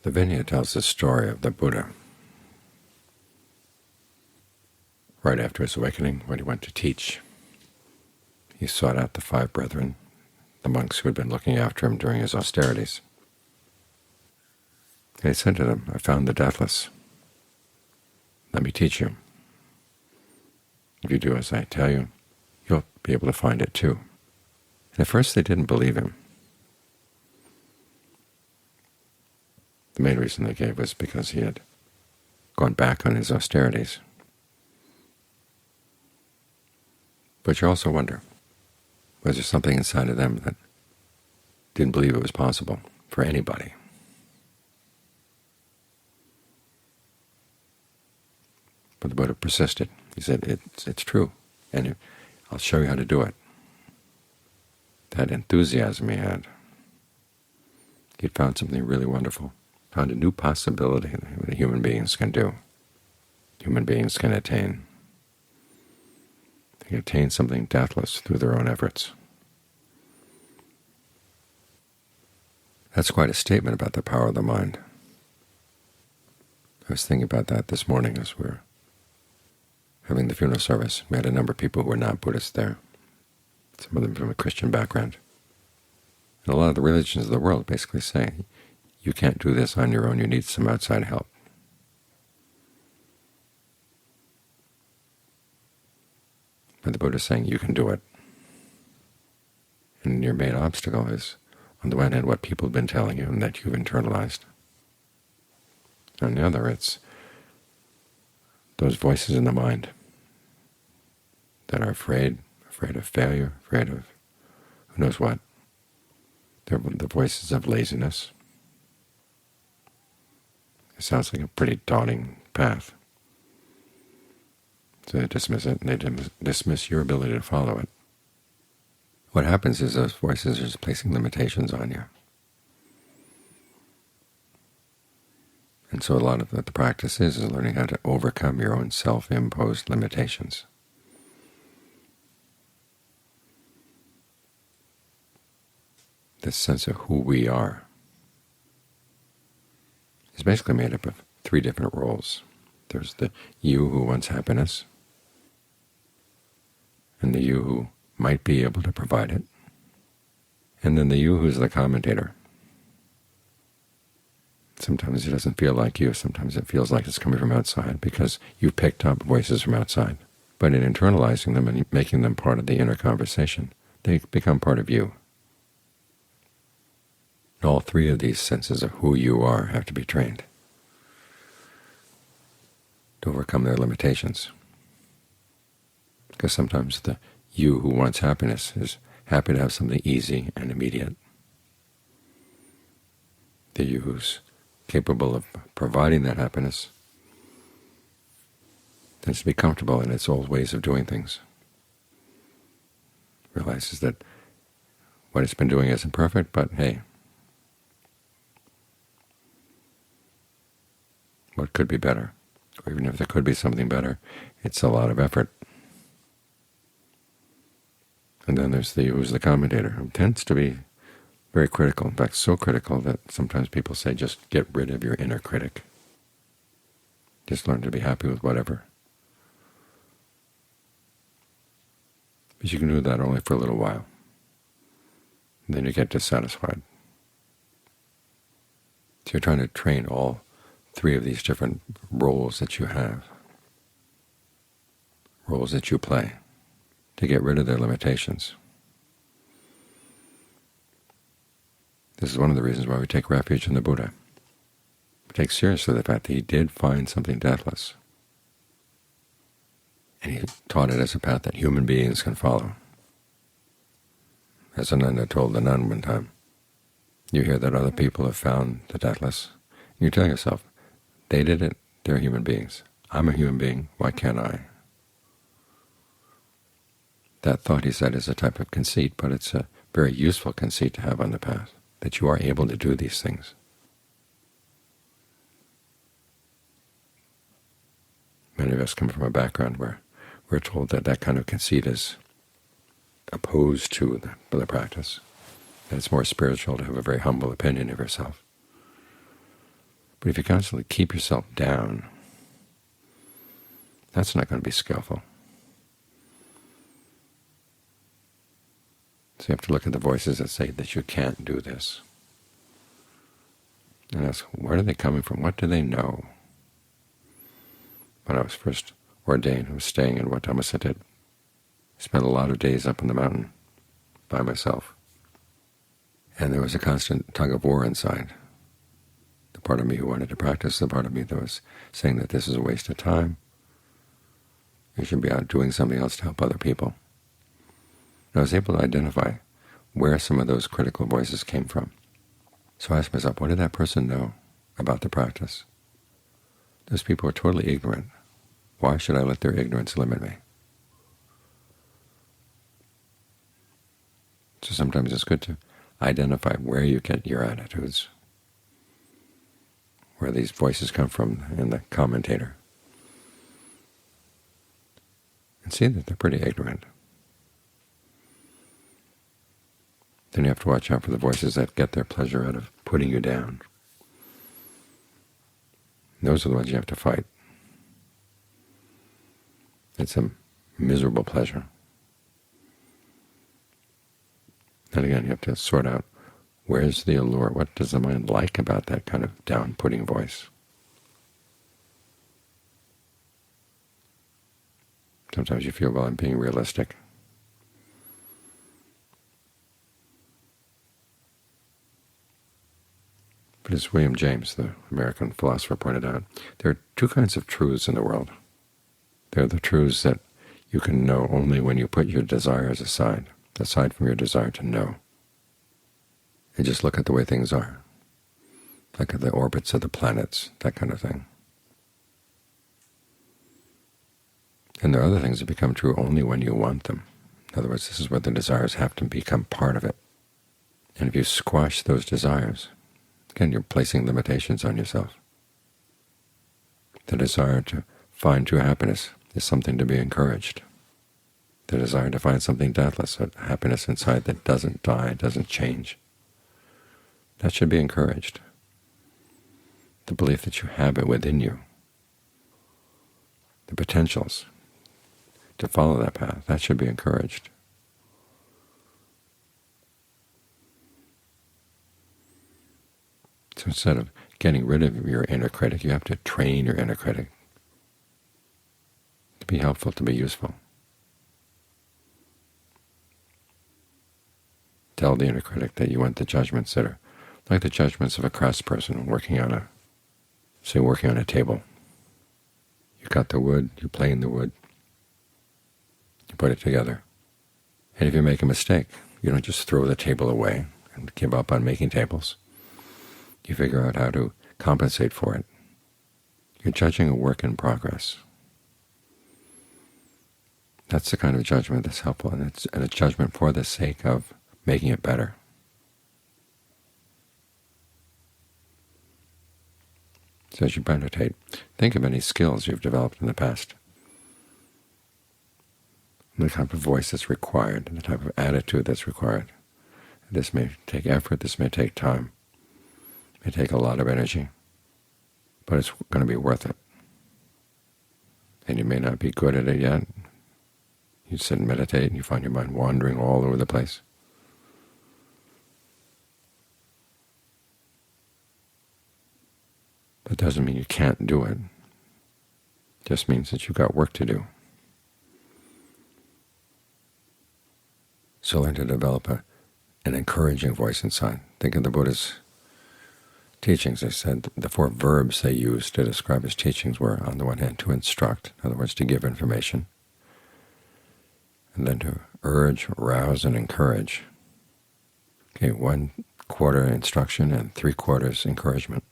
The Vinaya tells the story of the Buddha right after his awakening, when he went to teach. He sought out the 5 brethren, the monks who had been looking after him during his austerities. And he said to them, "I found the deathless. Let me teach you. If you do as I tell you, you'll be able to find it too." And at first they didn't believe him. The main reason they gave was because he had gone back on his austerities. But you also wonder, was there something inside of them that didn't believe it was possible for anybody? But the Buddha persisted. He said, it's true, and I'll show you how to do it. That enthusiasm he had, he'd found something really wonderful, found a new possibility that human beings can do, human beings can attain. They can attain something deathless through their own efforts. That's quite a statement about the power of the mind. I was thinking about that this morning as we were having the funeral service. We had a number of people who were not Buddhists there, some of them from a Christian background. And a lot of the religions of the world basically say, you can't do this on your own, you need some outside help. But the Buddha is saying you can do it. And your main obstacle is, on the one hand, what people have been telling you and that you've internalized. On the other, it's those voices in the mind that are afraid of failure, afraid of who knows what. They're the voices of laziness. It sounds like a pretty daunting path. So they dismiss it, and they dismiss your ability to follow it. What happens is those voices are just placing limitations on you. And so a lot of what the practice is learning how to overcome your own self-imposed limitations. This sense of who we are is basically made up of 3 different roles. There's the you who wants happiness, and the you who might be able to provide it, and then the you who's the commentator. Sometimes it doesn't feel like you, sometimes it feels like it's coming from outside because you've picked up voices from outside. But in internalizing them and making them part of the inner conversation, they become part of you. And all 3 of these senses of who you are have to be trained to overcome their limitations. Because sometimes the you who wants happiness is happy to have something easy and immediate. The you who's capable of providing that happiness tends to be comfortable in its old ways of doing things. Realizes that what it's been doing isn't perfect, but hey, what could be better? Or even if there could be something better, it's a lot of effort. And then there's the you who's the commentator, who tends to be very critical, in fact so critical that sometimes people say just get rid of your inner critic. Just learn to be happy with whatever. But you can do that only for a little while. And then you get dissatisfied. So you're trying to train all 3 of these different roles that you have, roles that you play, to get rid of their limitations. This is one of the reasons why we take refuge in the Buddha. We take seriously the fact that he did find something deathless, and he taught it as a path that human beings can follow. As Ananda told the nun one time, you hear that other people have found the deathless, and you tell yourself, they did it, they're human beings. I'm a human being, why can't I? That thought, he said, is a type of conceit, but it's a very useful conceit to have on the path, that you are able to do these things. Many of us come from a background where we're told that that kind of conceit is opposed to the practice, that it's more spiritual to have a very humble opinion of yourself. But if you constantly keep yourself down, that's not going to be skillful. So you have to look at the voices that say that you can't do this, and ask, where are they coming from? What do they know? When I was first ordained, I was staying in Wat Tamasatit. I spent a lot of days up in the mountain by myself, and there was a constant tug of war inside. The part of me who wanted to practice, the part of me that was saying that this is a waste of time. You should be out doing something else to help other people. And I was able to identify where some of those critical voices came from. So I asked myself, what did that person know about the practice? Those people are totally ignorant. Why should I let their ignorance limit me? So sometimes it's good to identify where you get your attitudes, where these voices come from in the commentator, and see that they're pretty ignorant. Then you have to watch out for the voices that get their pleasure out of putting you down. And those are the ones you have to fight. It's a miserable pleasure. And again, you have to sort out, where's the allure? What does the mind like about that kind of down-putting voice? Sometimes you feel, well, I'm being realistic. But as William James, the American philosopher, pointed out, there are two kinds of truths in the world. There are the truths that you can know only when you put your desires aside from your desire to know, and just look at the way things are, like at the orbits of the planets, that kind of thing. And there are other things that become true only when you want them. In other words, this is where the desires have to become part of it. And if you squash those desires, again, you're placing limitations on yourself. The desire to find true happiness is something to be encouraged. The desire to find something deathless, a happiness inside that doesn't die, doesn't change, that should be encouraged. The belief that you have it within you, the potentials to follow that path, that should be encouraged. So instead of getting rid of your inner critic, you have to train your inner critic to be helpful, to be useful. Tell the inner critic that you want the judgments that are like the judgments of a craftsperson working on a table. You cut the wood, you plane the wood, you put it together. And if you make a mistake, you don't just throw the table away and give up on making tables. You figure out how to compensate for it. You're judging a work in progress. That's the kind of judgment that's helpful, and it's a judgment for the sake of making it better. So as you meditate, think of any skills you've developed in the past, the type of voice that's required, and the type of attitude that's required. This may take effort, this may take time, it may take a lot of energy, but it's going to be worth it. And you may not be good at it yet. You sit and meditate and you find your mind wandering all over the place. That doesn't mean you can't do it. It just means that you've got work to do. So learn to develop an encouraging voice inside. Think of the Buddha's teachings. They said the four verbs they used to describe his teachings were, on the one hand, to instruct, in other words, to give information, and then to urge, rouse, and encourage. Okay, 1/4 instruction and 3/4 encouragement.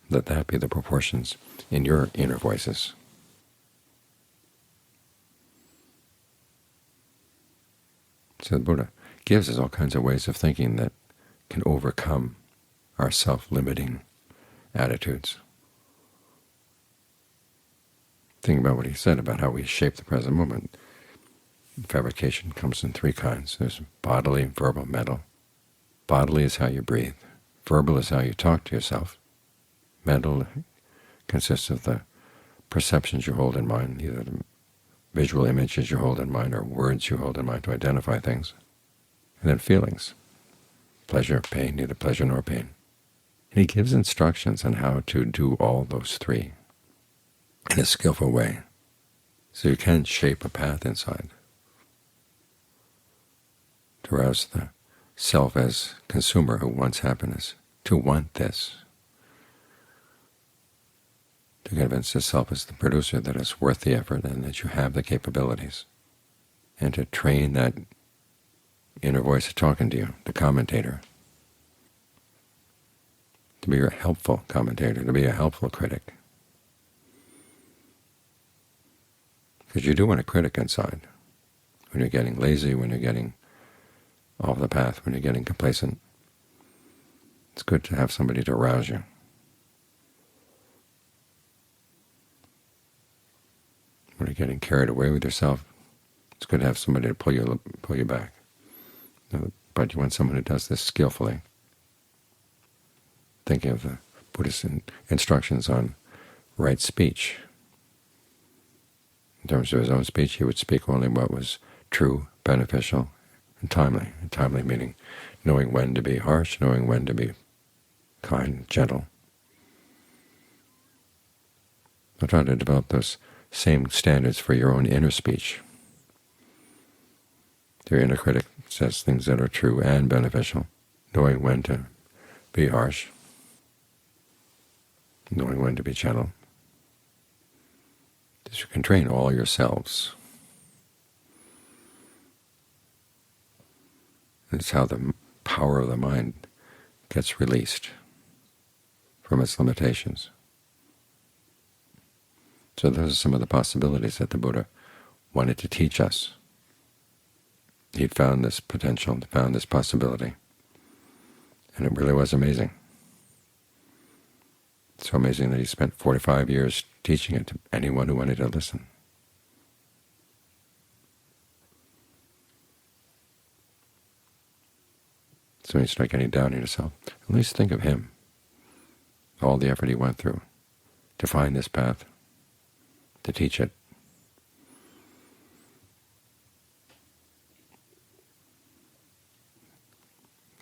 Let that be the proportions in your inner voices. So the Buddha gives us all kinds of ways of thinking that can overcome our self-limiting attitudes. Think about what he said about how we shape the present moment. fabrication comes in three kinds. There's bodily, verbal, mental. Bodily is how you breathe. Verbal is how you talk to yourself. Mental consists of the perceptions you hold in mind, either the visual images you hold in mind or words you hold in mind to identify things. And then feelings, pleasure, pain, neither pleasure nor pain. And he gives instructions on how to do all those three in a skillful way, so you can shape a path inside to rouse the self as consumer who wants happiness, to want this, to convince the self as the producer that it's worth the effort and that you have the capabilities, and to train that inner voice talking to you, the commentator, to be a helpful commentator, to be a helpful critic. Because you do want a critic inside when you're getting lazy, when you're getting off the path, when you're getting complacent. It's good to have somebody to rouse you. When you're getting carried away with yourself, it's good to have somebody to pull you back. But you want someone who does this skillfully. Thinking of the Buddhist instructions on right speech. In terms of his own speech, he would speak only what was true, beneficial, and timely. And timely meaning knowing when to be harsh, knowing when to be kind, gentle. I'm trying to develop those same standards for your own inner speech. Your inner critic says things that are true and beneficial, knowing when to be harsh, knowing when to be gentle. This you can train all yourselves. It's how the power of the mind gets released from its limitations. So those are some of the possibilities that the Buddha wanted to teach us. He'd found this potential, found this possibility, and it really was amazing. So amazing that he spent 45 years teaching it to anyone who wanted to listen. So when you start getting down on yourself, at least think of him, all the effort he went through to find this path, to teach it.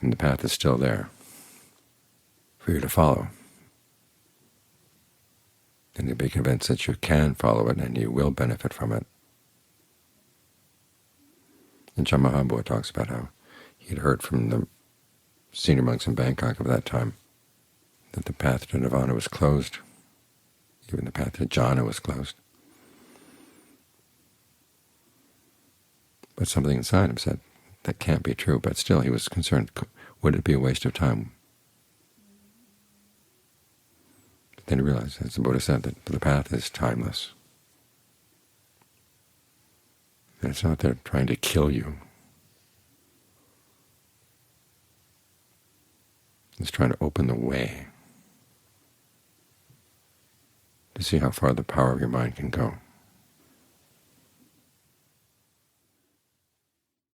And the path is still there for you to follow. And you'll be convinced that you can follow it and you will benefit from it. And Ajahn Mahabua talks about how he'd heard from the senior monks in Bangkok of that time that the path to nirvana was closed, even the path to jhana was closed. But something inside him said that can't be true, but still he was concerned, would it be a waste of time? But then he realized, as the Buddha said, that the path is timeless. And it's not there trying to kill you. It's trying to open the way to see how far the power of your mind can go.